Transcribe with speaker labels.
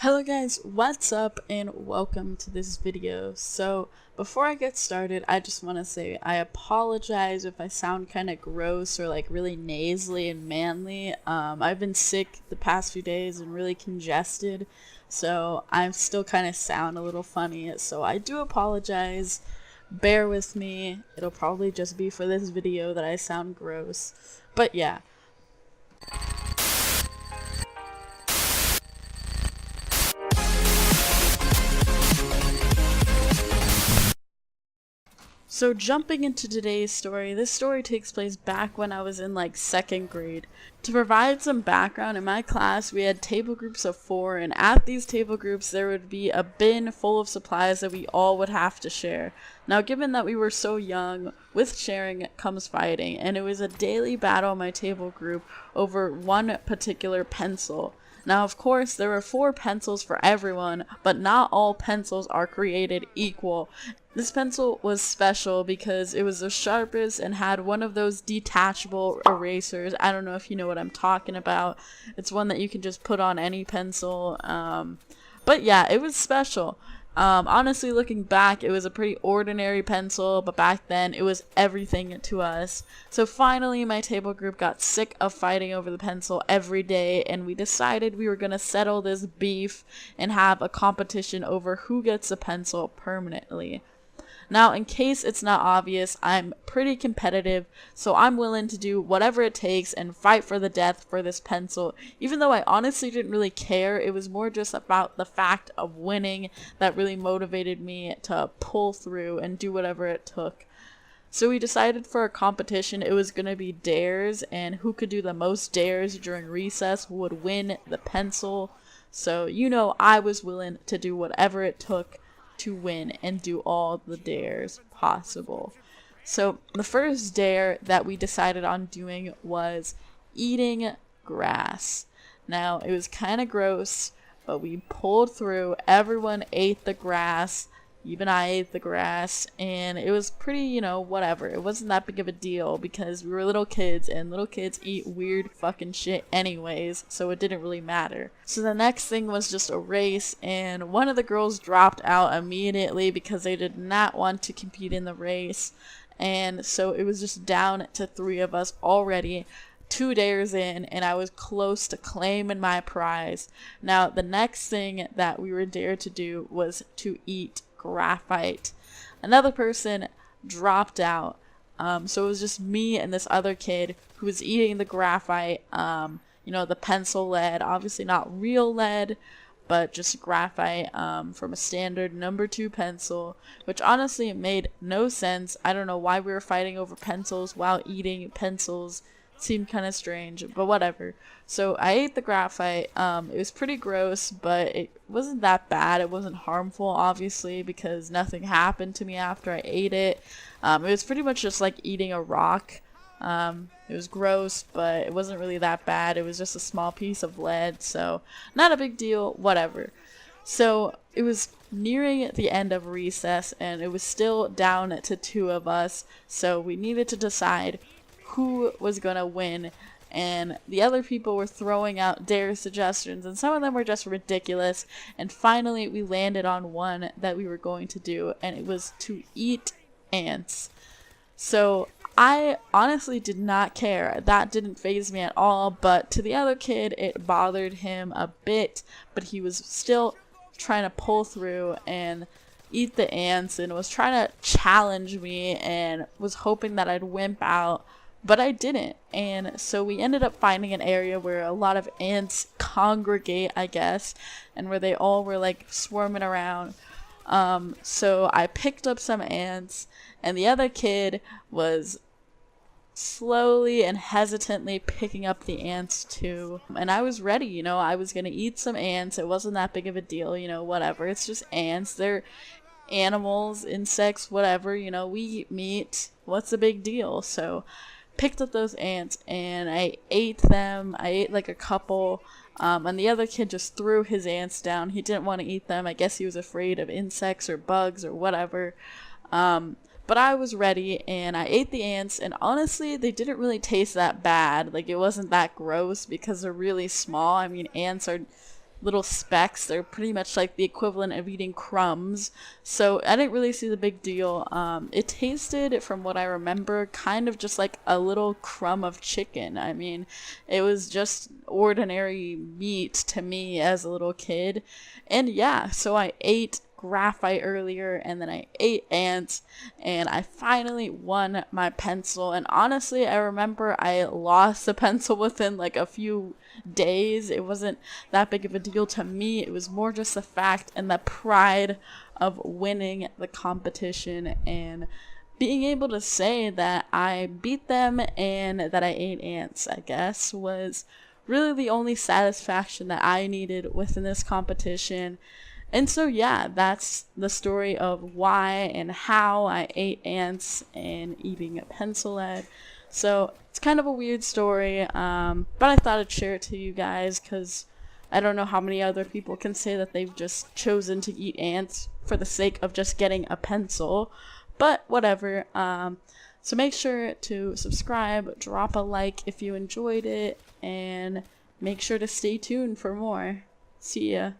Speaker 1: Hello guys, what's up and welcome to this video. So before I get started, I just want to say I apologize if I sound kind of gross or like really nasally and manly. I've been sick the past few days and really congested, so I still kind of sound a little funny, so I do apologize. Bear with me. It'll probably just be for this video that I sound gross. But yeah. So jumping into today's story, this story takes place back when I was in like 2nd grade. To provide some background, in my class we had table groups of 4, and at these table groups there would be a bin full of supplies that we all would have to share. Now given that we were so young, with sharing comes fighting, and it was a daily battle in my table group over one particular pencil. Now, of course, there were 4 pencils for everyone, but not all pencils are created equal. This pencil was special because it was the sharpest and had one of those detachable erasers. I don't know if you know what I'm talking about. It's one that you can just put on any pencil. But yeah, it was special. Honestly, looking back, it was a pretty ordinary pencil, but back then it was everything to us. So finally, my table group got sick of fighting over the pencil every day, and we decided we were going to settle this beef and have a competition over who gets the pencil permanently. Now, in case it's not obvious, I'm pretty competitive, so I'm willing to do whatever it takes and fight for the death for this pencil. Even though I honestly didn't really care, it was more just about the fact of winning that really motivated me to pull through and do whatever it took. So we decided for a competition it was going to be dares, and who could do the most dares during recess would win the pencil. So, you know, I was willing to do whatever it took to win and do all the dares possible. So the first dare that we decided on doing was eating grass. Now it was kind of gross, but we pulled through. Everyone ate the grass. Even I ate the grass, and it was pretty, you know, whatever. It wasn't that big of a deal because we were little kids, and little kids eat weird fucking shit anyways, so it didn't really matter. So the next thing was just a race, and one of the girls dropped out immediately because they did not want to compete in the race, and so it was just down to 3 of us already. 2 dares in, and I was close to claiming my prize. Now, the next thing that we were dared to do was to eat graphite. Another person dropped out, so it was just me and this other kid who was eating the graphite, you know, the pencil lead, obviously not real lead, but just graphite from a standard number 2 pencil, which honestly made no sense. I don't know why we were fighting over pencils while eating pencils. Seemed kind of strange, but whatever. So I ate the graphite. It was pretty gross, but it wasn't that bad. It wasn't harmful, obviously, because nothing happened to me after I ate it. It was pretty much just like eating a rock. It was gross, but it wasn't really that bad. It was just a small piece of lead, so not a big deal, whatever. So it was nearing the end of recess, and it was still down to 2 of us, so we needed to decide who was gonna win, and the other people were throwing out dare suggestions, and some of them were just ridiculous, and finally we landed on one that we were going to do, and it was to eat ants. So I honestly did not care. That didn't faze me at all, but to the other kid it bothered him a bit, but he was still trying to pull through and eat the ants and was trying to challenge me and was hoping that I'd wimp out. But I didn't, and so we ended up finding an area where a lot of ants congregate, I guess, and where they all were like swarming around. So I picked up some ants, and the other kid was slowly and hesitantly picking up the ants too. And I was ready, you know, I was gonna eat some ants. It wasn't that big of a deal, you know, whatever. It's just ants. They're animals, insects, whatever, you know, we eat meat. What's the big deal? So picked up those ants and I ate them. I ate like a couple, and the other kid just threw his ants down. He didn't want to eat them. I guess he was afraid of insects or bugs or whatever. But I was ready and I ate the ants, and honestly they didn't really taste that bad. Like, it wasn't that gross because they're really small. I mean, ants are little specks. They're pretty much like the equivalent of eating crumbs. So I didn't really see the big deal. It tasted, from what I remember, kind of just like a little crumb of chicken. I mean, it was just ordinary meat to me as a little kid. And yeah, so I ate graphite earlier, and then I ate ants, and I finally won my pencil. And honestly, I remember I lost the pencil within like a few days. It wasn't that big of a deal to me. It was more just the fact and the pride of winning the competition and being able to say that I beat them and that I ate ants, I guess, was really the only satisfaction that I needed within this competition. And so yeah, that's the story of why and how I ate ants and eating a pencil lead. So it's kind of a weird story, but I thought I'd share it to you guys because I don't know how many other people can say that they've just chosen to eat ants for the sake of just getting a pencil. But whatever. So make sure to subscribe, drop a like if you enjoyed it, and make sure to stay tuned for more. See ya.